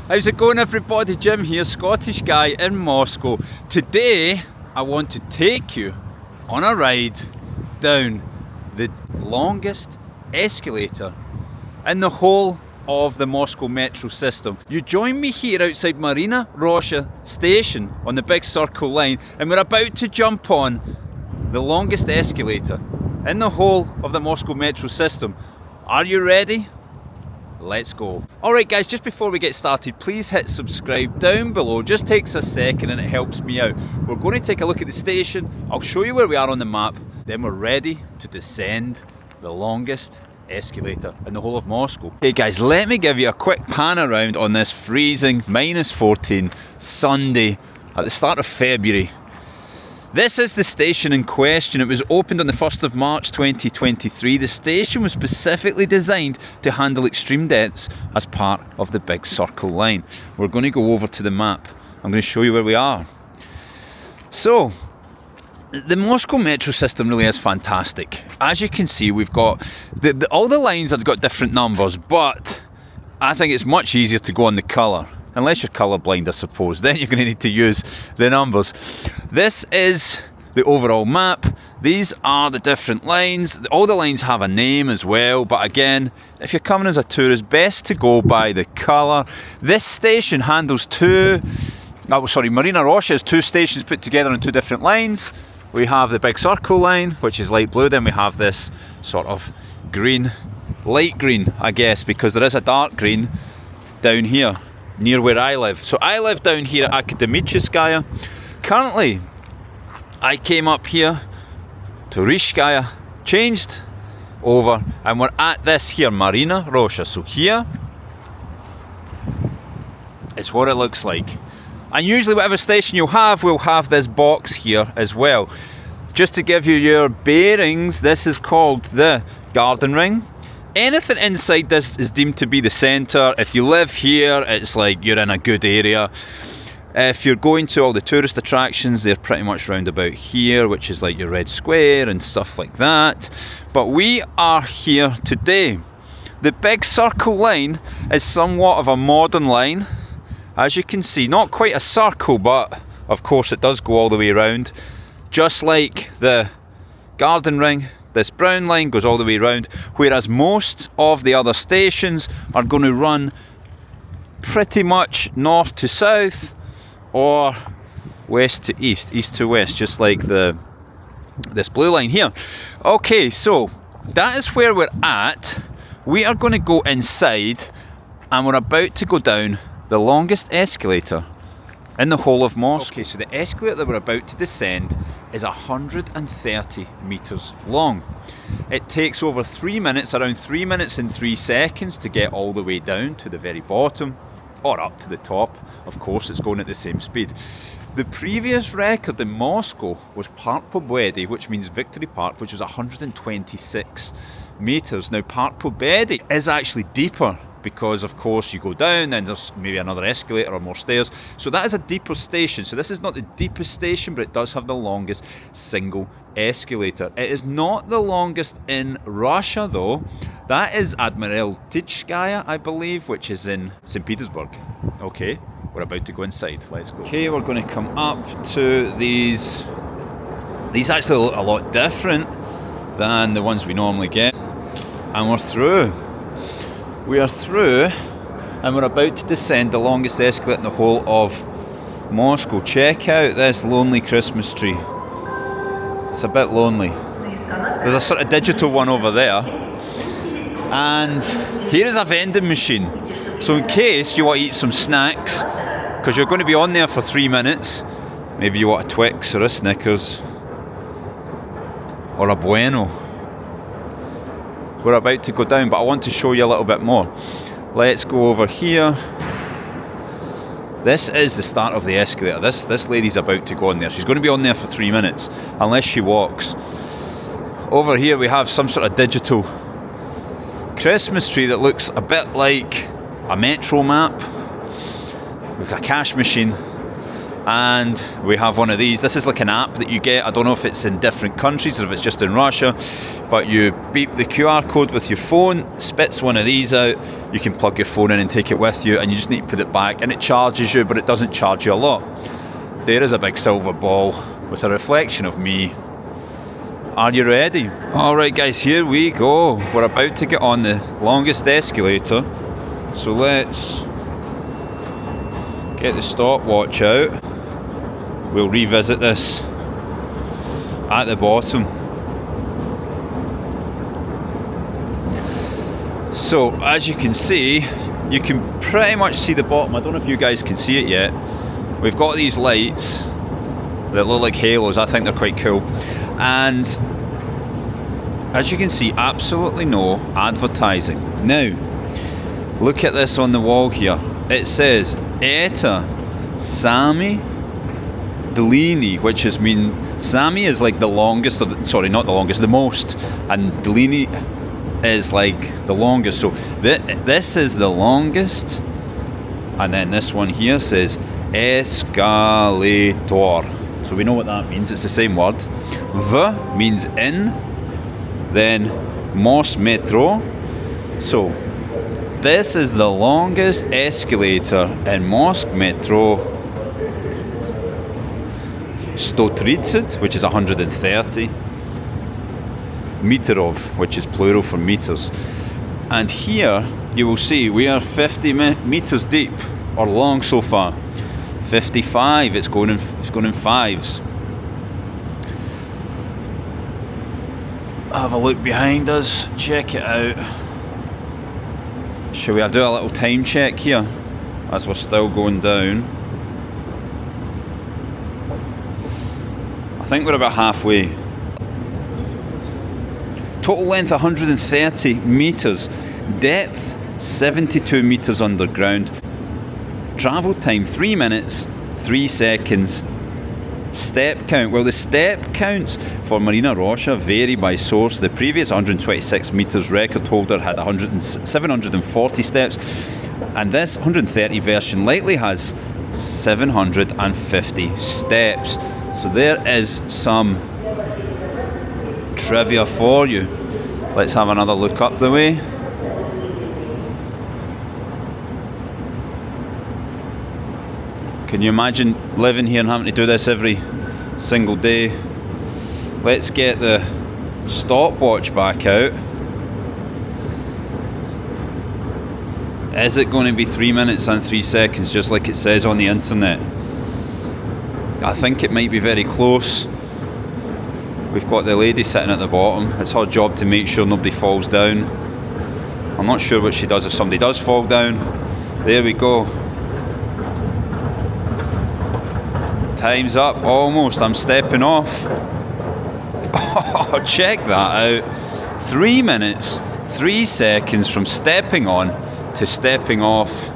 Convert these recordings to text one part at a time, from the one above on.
How's it going, everybody? Jim here, Scottish guy in Moscow. Today I want to take you on a ride down the longest escalator in the whole of the Moscow metro system. You join me here outside Marina Roshcha station on the big circle line, and we're about to jump on the longest escalator in the whole of the Moscow metro system. Are you ready? Let's go. Alright guys, just before we get started, please hit subscribe down below. Just takes a second and it helps me out. We're going to take a look at the station. I'll show you where we are on the map. Then we're ready to descend the longest escalator in the whole of Moscow. Okay guys, let me give you a quick pan around on this freezing -14 Sunday at the start of February. This is the station in question. It was opened on the 1st of March 2023. The station was specifically designed to handle extreme depths as part of the big circle line. We're going to go over to the map. I'm going to show you where we are. So, the Moscow metro system really is fantastic. As you can see, we've got, all the lines have got different numbers, but I think it's much easier to go on the colour. Unless you're colourblind, I suppose, then you're going to need to use the numbers. This is the overall map. These are the different lines. All the lines have a name as well, but again, if you're coming as a tourist, best to go by the colour. This station handles Marina Roshcha has two stations put together on two different lines. We have the big circle line, which is light blue, then we have this sort of green, light green, I guess, because there is a dark green down here near where I live. So I live down here at Akademicheskaya. Currently, I came up here to Rishskaya, changed over, and we're at this here, Marina Roshcha. So here is what it looks like. And usually whatever station you'll have, we'll have this box here as well. Just to give you your bearings, this is called the garden ring. Anything inside this is deemed to be the centre. If you live here, it's like you're in a good area. If you're going to all the tourist attractions, they're pretty much round about here, which is like your Red Square and stuff like that. But we are here today. The big circle line is somewhat of a modern line. As you can see, not quite a circle, but of course it does go all the way around. Just like the garden ring, this brown line goes all the way around, whereas most of the other stations are going to run pretty much north to south or west to east, east to west, just like this blue line here. Okay, so that is where we're at. We are going to go inside and we're about to go down the longest escalator in the whole of Moscow. Okay, so the escalator that we're about to descend is 130 meters long. It takes over 3 minutes, around 3 minutes and 3 seconds to get all the way down to the very bottom or up to the top. Of course, it's going at the same speed. The previous record in Moscow was Park Pobedi, which means Victory Park, which was 126 meters. Now, Park Pobedi is actually deeper, because of course you go down, then there's maybe another escalator or more stairs. So that is a deeper station. So this is not the deepest station, but it does have the longest single escalator. It is not the longest in Russia though. That is Admiraltitskaya, I believe, which is in St. Petersburg. Okay, we're about to go inside. Let's go. Okay, we're going to come up to these. These actually look a lot different than the ones we normally get. And we're through. We are through and we're about to descend the longest escalator in the whole of Moscow. Check out this lonely Christmas tree. It's a bit lonely. There's a sort of digital one over there. And here is a vending machine. So in case you want to eat some snacks, because you're going to be on there for 3 minutes, maybe you want a Twix or a Snickers or a Bueno. We're about to go down, but I want to show you a little bit more. Let's go over here. This is the start of the escalator. This lady's about to go on there. She's going to be on there for 3 minutes, unless she walks. Over here we have some sort of digital Christmas tree that looks a bit like a metro map. We've got a cash machine. and we have one of these. This is like an app that you get. I don't know if it's in different countries or if it's just in Russia, but you beep the QR code with your phone, spits one of these out, you can plug your phone in and take it with you, and you just need to put it back, and it charges you, but it doesn't charge you a lot. There is a big silver ball with a reflection of me. Are you ready? Alright guys, here we go. We're about to get on the longest escalator, so let's get the stopwatch out. We'll revisit this at the bottom. So as you can see, you can pretty much see the bottom. I don't know if you guys can see it yet. We've got these lights that look like halos. I think they're quite cool. And as you can see, absolutely no advertising. Now, look at this on the wall here. It says Eta Sami Delini, which is Sami is like the longest, sorry, not the longest, the most, and Delini is like the longest. So this is the longest, and then this one here says Escalator. So we know what that means. It's the same word. V means in, then Most Metro. So this is the longest escalator in Moscow Metro. 130, which is 130. Meterov, which is plural for meters. And here you will see we are 50 meters deep, or long so far. 55, it's going in fives. Have a look behind us, check it out. Shall we do a little time check here as we're still going down? I think we're about halfway. Total length 130 meters, depth 72 meters underground, travel time 3 minutes 3 seconds. Step count, well the step counts for Marina Roshcha vary by source. The previous 126 meters record holder had 740 steps, and this 130 version likely has 750 steps. So there is some trivia for you. Let's have another look up the way. Can you imagine living here and having to do this every single day? Let's get the stopwatch back out. Is it going to be 3 minutes and 3 seconds just like it says on the internet? I think it might be very close. We've got the lady sitting at the bottom. It's her job to make sure nobody falls down. I'm not sure what she does if somebody does fall down. There we go. Time's up, almost. I'm stepping off. Oh, check that out. 3 minutes, 3 seconds from stepping on to stepping off.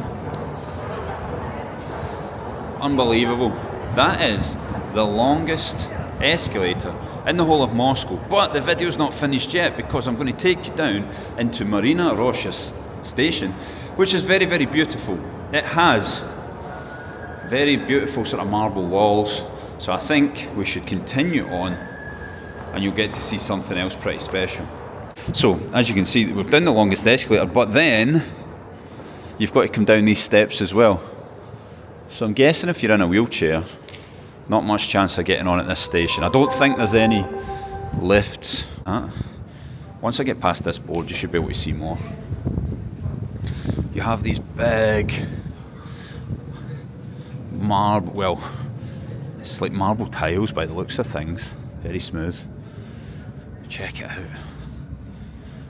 Unbelievable. That is the longest escalator in the whole of Moscow. But the video's not finished yet, because I'm going to take you down into Marina Roshcha station, which is very, very beautiful. It has very beautiful sort of marble walls. So I think we should continue on, and you'll get to see something else pretty special. So as you can see, we've done the longest escalator, but then you've got to come down these steps as well. So I'm guessing if you're in a wheelchair, not much chance of getting on at this station. I don't think there's any lifts. Once I get past this board, you should be able to see more. You have these big marble, well, it's like marble tiles by the looks of things. Very smooth. Check it out.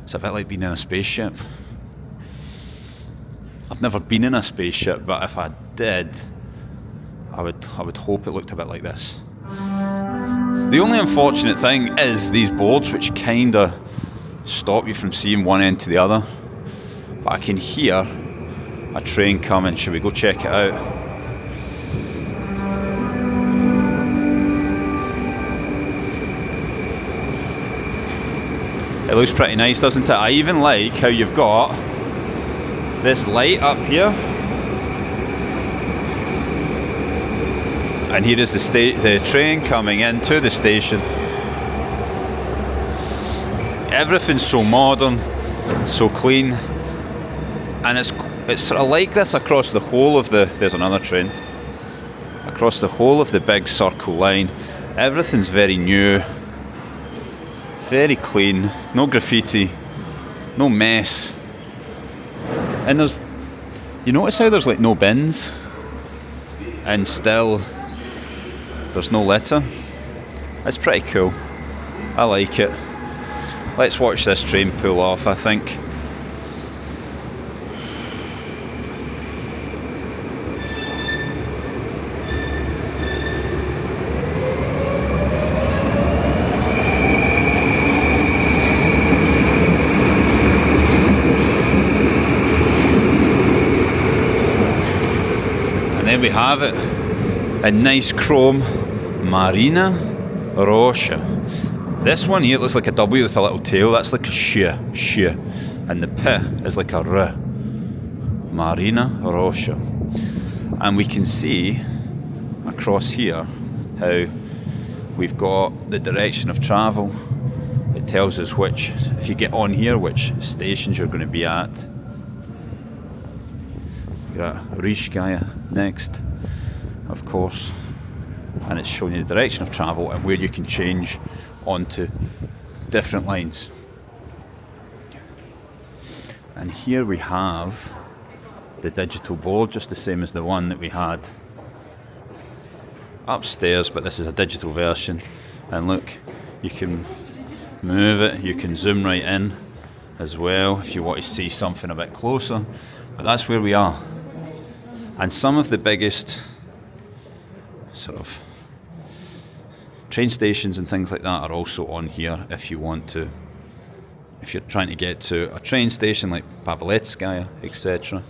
It's a bit like being in a spaceship. I've never been in a spaceship, but if I did, I would hope it looked a bit like this. The only unfortunate thing is these boards, which kinda stop you from seeing one end to the other. But I can hear a train coming. Should we go check it out? It looks pretty nice, doesn't it? I even like how you've got this light up here. And here is the train coming into the station. Everything's so modern, so clean, and it's sort of like this across the whole of the, there's another train, across the whole of the big circle line. Everything's very new, very clean, no graffiti, no mess. And there's, you notice how there's like no bins, and still there's no litter? It's pretty cool. I like it. Let's watch this train pull off, I think. And there we have it. A nice chrome Marina Roshcha. This one here looks like a W with a little tail. That's like a sh. And the P is like a R. Marina Roshcha. And we can see across here how we've got the direction of travel. It tells us which, if you get on here, which stations you're going to be at. You're at Roshcha next, of course. And it's showing you the direction of travel and where you can change onto different lines. And here we have the digital board, just the same as the one that we had upstairs, but this is a digital version. And look, you can move it, you can zoom right in as well if you want to see something a bit closer. But that's where we are. And some of the biggest sort of train stations and things like that are also on here if you want to, if you're trying to get to a train station like Paveletskaya, etc.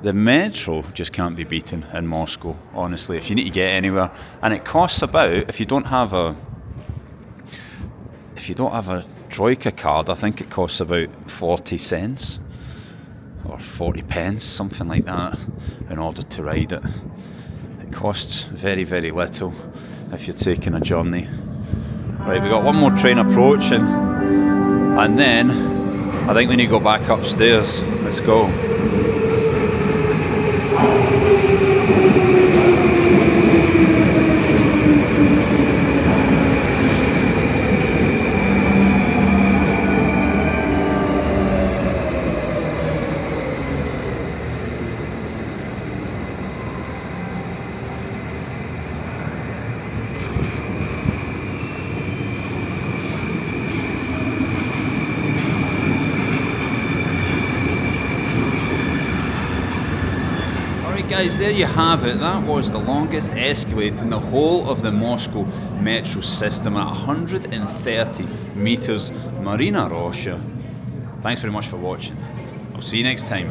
The metro just can't be beaten in Moscow, honestly, if you need to get anywhere. And it costs about, if you don't have a Troika card, I think it costs about 40 cents or 40 pence, something like that, in order to ride it. It costs very, very little if you're taking a journey. Right, we got one more train approaching, and then I think we need to go back upstairs. Let's go. Guys, there you have it. That was the longest escalator in the whole of the Moscow metro system at 130 meters. Marina Roshcha. Thanks very much for watching. I'll see you next time.